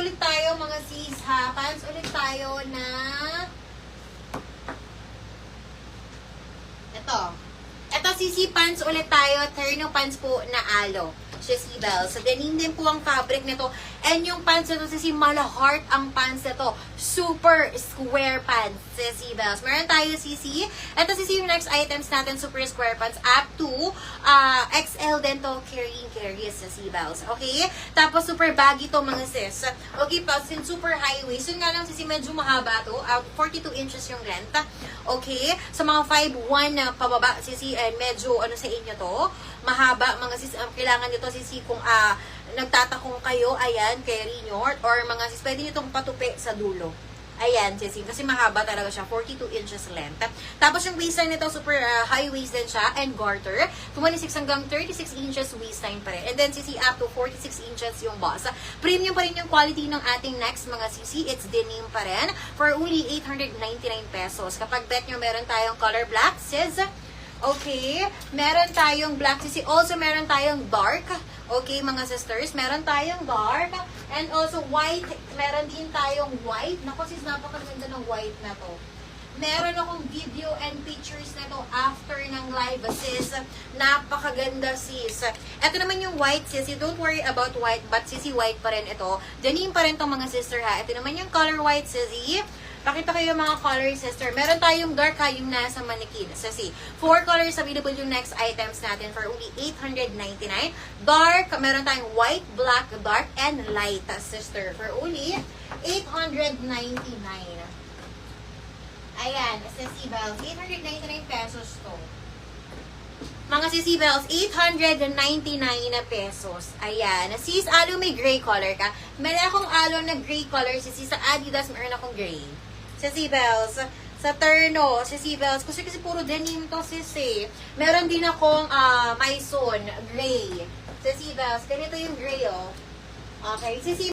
ulit tayo mga sis ha. Pants ulit tayo na Ito sisi pants ulit tayo. Terno pants po na alo. Sissy Bells. So, denim din po ang fabric nito. And yung pants nito, sisi, malahart ang pants nito. Super square pants, Sissy Bells. Meron tayo, sisi. Ito, sisi, yung next items natin, super square pants. Up to XL din to, carry, Sissy Bells. Okay? Tapos, super baggy to, mga sis. Okay, pa, since super high waist. Yun nga lang, sisi, medyo mahaba to. 42 inches yung length. Okay? So, mga 5'1 na pababa, sisi, medyo, ano sa inyo to? Mahaba, mga sis, kailangan nito, sisi, kung nagtatakong kayo, ayan, carry nyo, or mga sis, pwede nyo itong patupi sa dulo. Ayan, sisi, kasi mahaba talaga siya, 42 inches length. Tapos yung waistline nito, super high waist din siya, and garter, 26 hanggang 36 inches waistline pa rin. And then, sisi, up to 46 inches yung boss. Premium pa rin yung quality ng ating next, mga sisi, it's denim pa rin, for only 899 pesos. Kapag bet nyo, meron tayong color black, sis. Okay, meron tayong black sisi. Also, meron tayong dark. Okay, mga sisters, meron tayong dark. And also, white. Meron din tayong white. Naku, sis, napakaganda ng white na to. Meron akong video and pictures na to after ng live, sis. Napakaganda, sis. Ito naman yung white, sis. Don't worry about white, but sisi, white pa rin ito. Denim pa rin tong mga sister, ha. Ito naman yung color white, sisi. Pakita kayo yung mga colors, sister. Meron tayong dark, ha, yung nasa mannequin. So, see, 4 colors available yung next items natin for only 899. Dark, meron tayong white, black, dark, and light, sister, for only 899. Ayan, Sissy Bells, 899 pesos to. Mga Sissy Bells, 899 na pesos. Ayan. Sis, alo may gray color ka. Meron akong alo na gray color. Sisi, sa Adidas, meron akong gray. Sissy Bells, sa Terno, Sissy Bells, kasi puro denim to, sisi. Meron din akong Maison, gray. Sissy Bells, ganito yung gray, oh. Okay, Sissy